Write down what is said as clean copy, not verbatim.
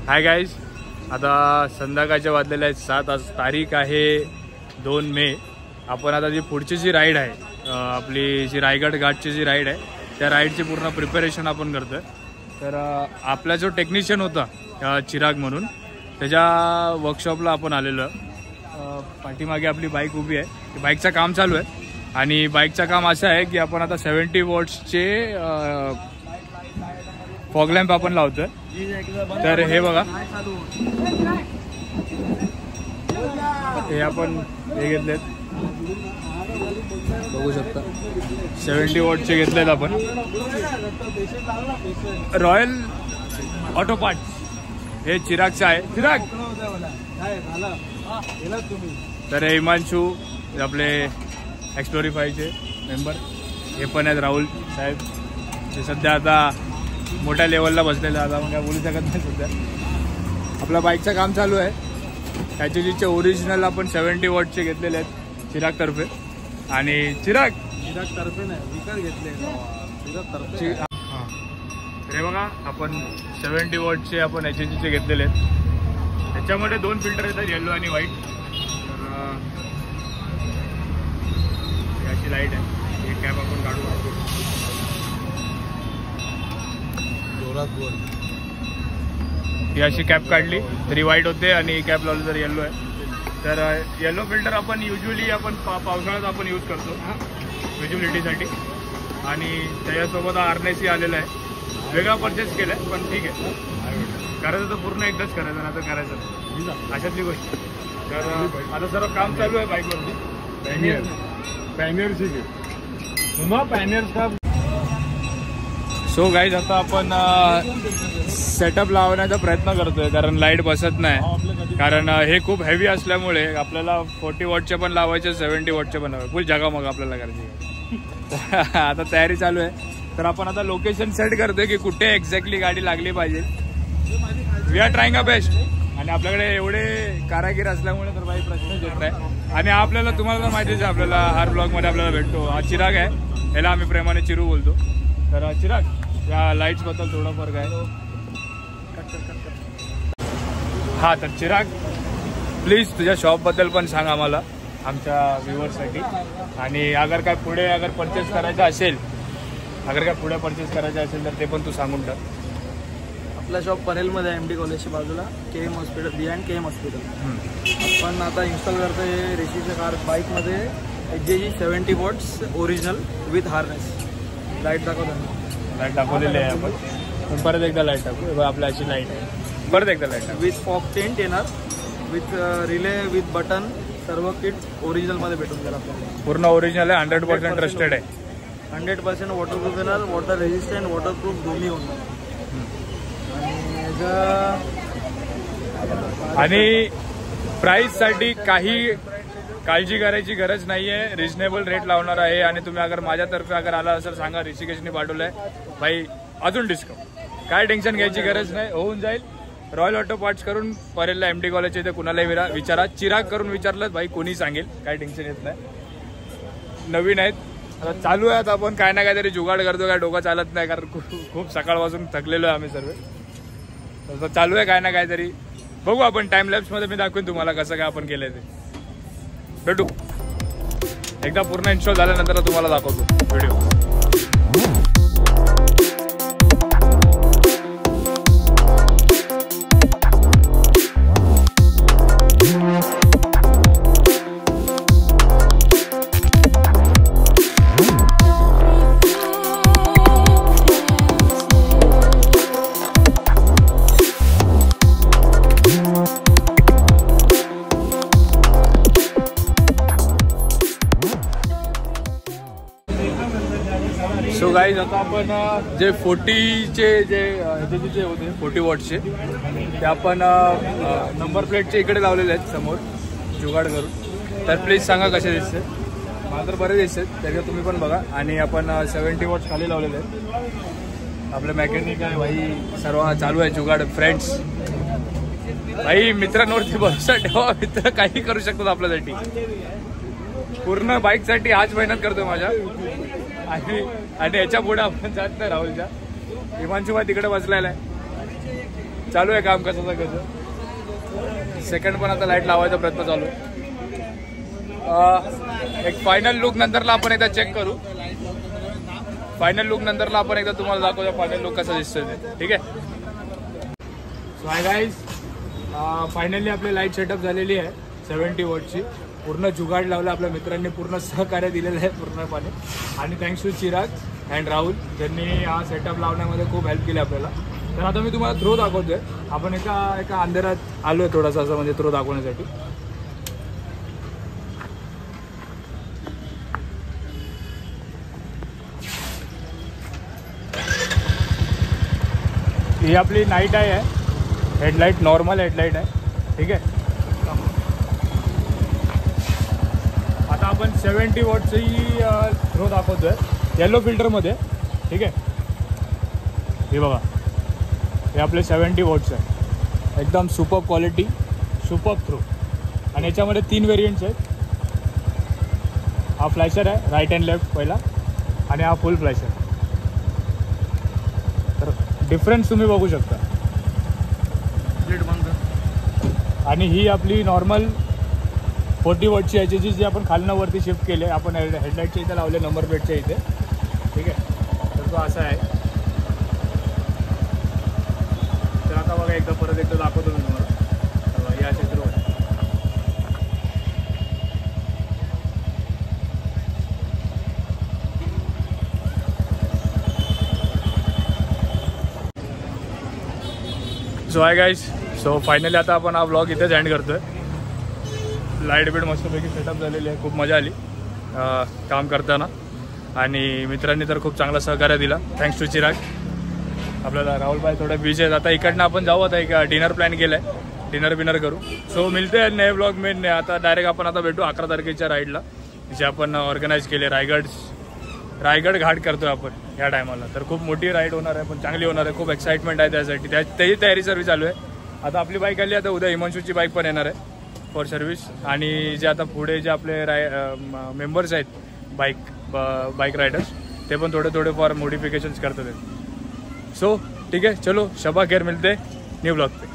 Hi guys, आता संध्याकाळच्या वाजलेल्या आहेत 7. आज तारीख आहे 2 मे. आपण आता जी पुढची जी राईड आहे आपली जी रायगड घाटची जी राईड आहे त्या राईडची पूर्ण प्रिपरेशन आपण करतोय. तर आपला जो टेक्निशियन होता चिराग म्हणून त्याच्या वर्कशॉपला आपण आलेलो. पाठीमागे आपली बाईक उभी आहे, बाईकचं काम चालू आहे. आणि बाईकचं काम असं आहे की आपण आता 70 वॉट्सचे फॉग लॅम्प आपण लावतोय. तर हे बघा, हे आपण हे घेतलेत, बघू शकता 70 वॉटचे घेतलेत आपण. रॉयल ऑटो पार्ट्स हे चिरागचं आहे. चिराग तर हे हिमांशू आपले एक्सप्लोरीफायचे मेंबर, हे पण आहेत राहुल साहेब. ते सध्या आता मोठ्या लेवलला बसलेलं, आता मग काय बोलू शकत नाही. सध्या आपल्या बाईकचं काम चालू आहे. त्याचे ओरिजिनल आपण 70 वॉटचे घेतलेले आहेत चिरागतर्फे. आणि चिरागतर्फे नाही, विकत घेतले. हे बघा, आपण 70 वॉटचे आपण HHचे घेतलेले आहेत. त्याच्यामध्ये 2 फिल्टर येतात, येलो आणि व्हाईट. तर याची लाईट आहे, एक कॅप आपण काढू. ही अशी कॅप काढली तरी व्हाईट होते आणि कॅप लावली तर येल्लो आहे. तर येल्लो फिल्टर आपण युजली आपण पावसाळ्यात आपण यूज करतो विजिबिलिटीसाठी. आणि त्याच्यासोबत हार्नेसही आलेला आहे. वेगळा परचेस केला आहे, पण ठीक आहे. करायचं तर पूर्ण एकदाच करायचं, ना तर करायचं अशातली गोष्ट. तर आता सर्व काम चालू आहे बाईकवरती. पॅनियर्स का. सो गाईज, आता आपण सेटअप लावण्याचा प्रयत्न करतोय, कारण लाईट बसत नाही. कारण हे खूप हेवी असल्यामुळे आपल्याला 40 वॉटचे पण लावायचे, 70 वॉटचे पण लावायचे. फुल जगा मग आपल्याला करायची. आता तयारी चालू आहे. तर आपण आता लोकेशन सेट करतोय की कुठे एक्झॅक्टली गाडी लागली पाहिजे. We are trying a best. आणि आपल्याकडे एवढे कारागीर असल्यामुळे तर काही प्रश्नच येत नाही. आणि आपल्याला तुम्हाला तर माहितीच आहे, आपल्याला हर ब्लॉगमध्ये आपल्याला भेटतो. हा चिराग आहे, याला आम्ही प्रेमाने चिरू बोलतो. तर चिराग, या लाईट्स बद्दल थोडा फरक आहे. हा, तर चिराग प्लीज तुझ्या शॉपबद्दल पण सांग आम्हाला, आमच्या व्ह्युअर्ससाठी. आणि अगर काय पुढे परचेस करायचं असेल, तर ते पण तू सांगून टाक. आपला शॉप परेलमध्ये आहे, MD कॉलेजच्या बाजूला, KM hospital, behind KM hospital. आपण आता इन्स्टॉल करतोय रेशीच्या कार बाईकमध्ये HJ 70 watts original with harness. Light दाखवतो, लाईट दाखवलेली आहे आपण. परत एकदा लाईट टाकू. आपल्या अशी लाईट आहे, परत एकदा लाईट टाकू. विथ फॉग टेंट येणार, विथ रिले, विथ बटन, सर्व किट ओरिजिनलमध्ये भेटून जाईल आपल्याला. पूर्ण ओरिजिनल आहे, 100% ट्रस्टेड आहे. 100% वॉटरप्रूफ येणार, वॉटर रेजिस्टंट, वॉटरप्रूफ दोन्ही होणार. आणि प्राईससाठी काही काळजी करायची गरज नाही आहे. रिजनेबल रेट लावणार आहे. आणि तुम्ही अगर माझ्यातर्फे आला असेल सांगा, ऋषिकेशनी पाठवलंय भाई, अजून डिस्काउंट. काय टेन्शन घ्यायची गरज नाही, होऊन जाईल. रॉयल ऑटो पार्ट्स करून परेलला MD कॉलेजच्या इथे कुणालाही विचारा. चिराग करून विचारलं भाई, कोणी सांगेल, काय टेन्शन येत नाही. नवीन आहेत, आता चालू आहे. आपण काय ना काहीतरी जुगाड करतो, काय डोकं चालत नाही, कारण खूप सकाळपासून थकलेलो आहे आम्ही सर्व. तर चालू आहे काय ना काहीतरी. बघू आपण टाइम लॅप्समध्ये मी दाखवेन तुम्हाला कसं काय आपण केलंय ते. भेटू एकदा पूर्ण इन्स्टॉल झाल्यानंतर तुम्हाला दाखवतो व्हिडिओ. सो गाईज, आता आपण जे 40चे जे होते 40 वॉटचे ते आपण नंबर प्लेटचे इकडे लावलेले आहेत समोर जुगाड करून. तर प्लीज सांगा कसे दिसते. मला तर बरे दिसतात, त्याच्यात तुम्ही पण बघा. आणि आपण 70 वॉट्स खाली लावलेले आहेत. आपले मेकॅनिक आहे भाई, सर्व चालू आहे जुगाड. फ्रेंड्स भाई, मित्रांवरती भरोसा ठेवा. मित्र काही करू शकतात आपल्यासाठी. पूर्ण बाईकसाठी आज मेहनत करतोय माझ्या. आणि याच्या पुढे आपण जात नाही. राहुलच्या हिमांशुभाई तिकडे बसलेला आहे. चालू आहे काम कसं कसं. सेकंड पण आता लाईट लावायचा प्रयत्न चालू आहे. एक फायनल लुक नंतरला आपण एकदा चेक करू. फायनल लुक नंतरला आपण एकदा तुम्हाला दाखवूया फायनल लुक कसा दिसतोय ते. ठीक आहे. सो हाय गाईज, फायनली आपली लाईट सेटअप झालेली आहे 70 वॉटची. पूर्ण जुगाड लावला, आपल्या मित्रांनी पूर्ण सहकार्य दिलेलं आहे पूर्णपणे. आणि thanks to Chirag and Rahul ज्यांनी हा सेटअप लावण्यामध्ये खूप हेल्प केली आपल्याला. तर आता मी तुम्हाला थ्रो दाखवतोय. आपण एका अंधेरात आलो आहे थोडासा असं म्हणजे थ्रो दाखवण्यासाठी. ही आपली नाईट आहे, हेडलाईट नॉर्मल हेडलाईट आहे. ठीक आहे. आता आपण 70 वॉटचंही थ्रो दाखवतोय येलो फिल्टरमध्ये. ठीक आहे. हे बघा, हे आपले 70 वॉट्स आहे. एकदम सुपर क्वालिटी, सुपर थ्रो. आणि याच्यामध्ये 3 व्हेरियंट्स आहेत. हा फ्लॅशर आहे राईट अँड लेफ्ट पहिला, आणि हा फुल फ्लॅशर. तर डिफरन्स तुम्ही बघू शकता. आणि ही आपली नॉर्मल 40 वॉटची याची जी आपण खालनं वरती शिफ्ट केले. आपण हेडलाईटच्या इथे लावले नंबर प्लेटच्या इथे. ठीक आहे. तर तो असा आहे. तर आता बघा एकदा परत एकदा दाखवतो मी तुम्हाला. या चित्र सो हाय गाईज, सो फायनली आता आपण हा व्लॉग इथेच एंड करतोय. लाईट बीट मस्तपैकी सेटअप झालेली आहे. खूप मजा आली काम करताना. आणि मित्रांनी तर खूप चांगला सहकार्य दिला. थँक्स टू चिराग. आपल्याला राहुलभाई थोडे बिझी आहेत. आता इकडनं आपण जाऊ. आता एक डिनर प्लॅन केलं आहे, डिनर करू. सो मिळते आहे नए ब्लॉग में. आता डायरेक्ट आपण आता भेटू 11 तारखेच्या राईडला, जे आपण ऑर्गनाईज केले. रायगड घाट करतोय आपण या टायमाला. तर खूप मोठी राईड होणार आहे, पण चांगली होणार आहे. खूप एक्साइटमेंट आहे त्यासाठी. त्याची तयारी सर्व चालू आहे. आता आपली बाईक आली, आता उद्या हिमांशूची बाईक पण येणार आहे फॉर सर्व्हिस. आणि जे आता पुढे जे आपले मेंबर्स आहेत बाईक रायडर्स, ते पण थोडे फार मॉडिफिकेशन्स करतात. सो ठीक आहे, चलो शबा खैर, मिलते न्यू ब्लॉग पे.